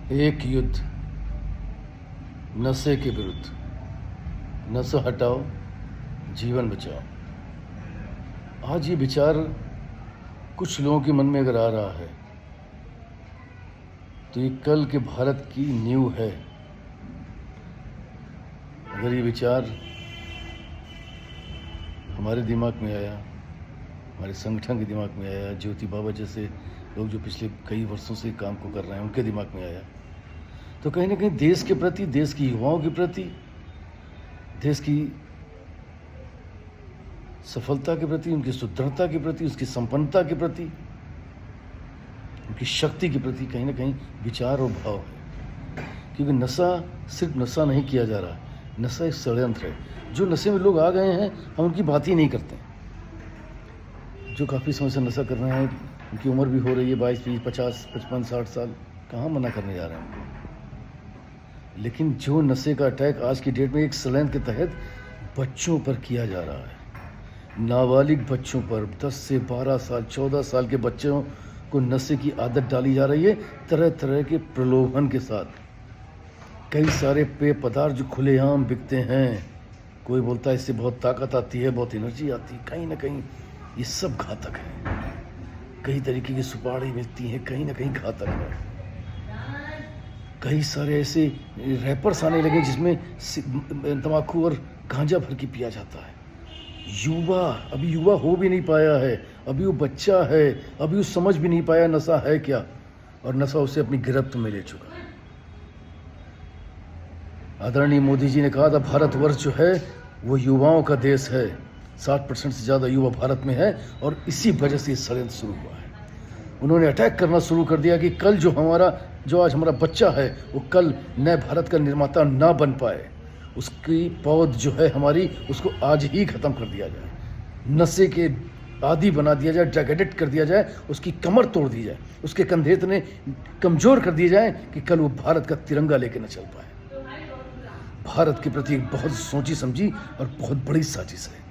एक युद्ध नशे के विरुद्ध। नशा हटाओ, जीवन बचाओ। आज ये विचार कुछ लोगों के मन में अगर आ रहा है तो ये कल के भारत की नींव है। अगर ये विचार हमारे दिमाग में आया, हमारे संगठन के दिमाग में आया, ज्योति बाबा जैसे लोग जो पिछले कई वर्षों से काम को कर रहे हैं उनके दिमाग में आया, तो कहीं ना कहीं देश के प्रति, देश की युवाओं के प्रति, देश की सफलता के प्रति, उनकी सुदृढ़ता के प्रति, उसकी संपन्नता के प्रति, उनकी शक्ति के प्रति कहीं ना कहीं विचार और भाव है। क्योंकि नशा सिर्फ नशा नहीं किया जा रहा, नशा एक षड्यंत्र है। जो नशे में लोग आ गए हैं हम उनकी बात ही नहीं करते। जो काफ़ी समय से नशा कर रहे हैं, उनकी उम्र भी हो रही है 22, 20, 50, 55, 60 साल, कहाँ मना करने जा रहे हैं उनको। लेकिन जो नशे का अटैक आज की डेट में एक षड्यंत्र के तहत बच्चों पर किया जा रहा है, नाबालिग बच्चों पर, 10 से 12 साल, 14 साल के बच्चों को नशे की आदत डाली जा रही है, तरह तरह के प्रलोभन के साथ। कई सारे पेय पदार्थ जो खुलेआम बिकते हैं, कोई बोलता है इससे बहुत ताकत आती है, बहुत एनर्जी आती है, कहीं ना कहीं ये सब घातक है। कई तरीके की सुपारी मिलती हैं, कहीं ना कहीं घातक है। कई सारे ऐसे रैपर्स आने लगे जिसमें तंबाकू और गांजा भर के पिया जाता है। अभी युवा हो भी नहीं पाया है, अभी वो बच्चा है, अभी वो समझ भी नहीं पाया नशा है क्या, और नशा उसे अपनी गिरफ्त में ले चुका है। आदरणीय मोदी जी ने कहा था भारतवर्ष जो है वो युवाओं का देश है, 60% से ज़्यादा युवा भारत में है, और इसी वजह से ये षड्यंत्र शुरू हुआ है। उन्होंने अटैक करना शुरू कर दिया कि कल जो आज हमारा बच्चा है वो कल नए भारत का निर्माता ना बन पाए, उसकी पौध जो है हमारी, उसको आज ही ख़त्म कर दिया जाए, नशे के आदी बना दिया जाए, ड्रग एडिक्ट कर दिया जाए, उसकी कमर तोड़ दी जाए, उसके कंधे इतने कमज़ोर कर दिए जाए कि कल वो भारत का तिरंगा लेके न चल पाए। भारत के प्रति एक बहुत सोची समझी और बहुत बड़ी साजिश है।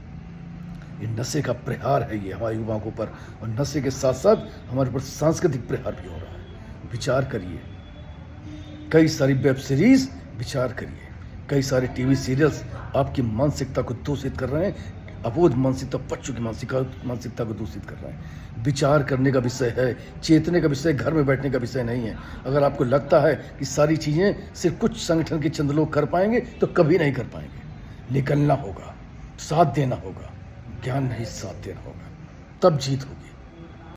ये नशे का प्रहार है, ये हमारे युवाओं के ऊपर, और नशे के साथ साथ हमारे ऊपर सांस्कृतिक प्रहार भी हो रहा है। विचार करिए, कई सारी वेब सीरीज, विचार करिए, कई सारे टीवी सीरियल्स आपकी मानसिकता को दूषित कर रहे हैं, अबोध मानसिकता, बच्चों की मानसिकता को दूषित कर रहे हैं। विचार करने का विषय है, चेतने का विषय, घर में बैठने का विषय नहीं है। अगर आपको लगता है कि सारी चीज़ें सिर्फ कुछ संगठन के चंद लोग कर पाएंगे तो कभी नहीं कर पाएंगे। निकलना होगा, साथ देना होगा, ज्ञान नहीं साथ देना होगा, तब जीत होगी।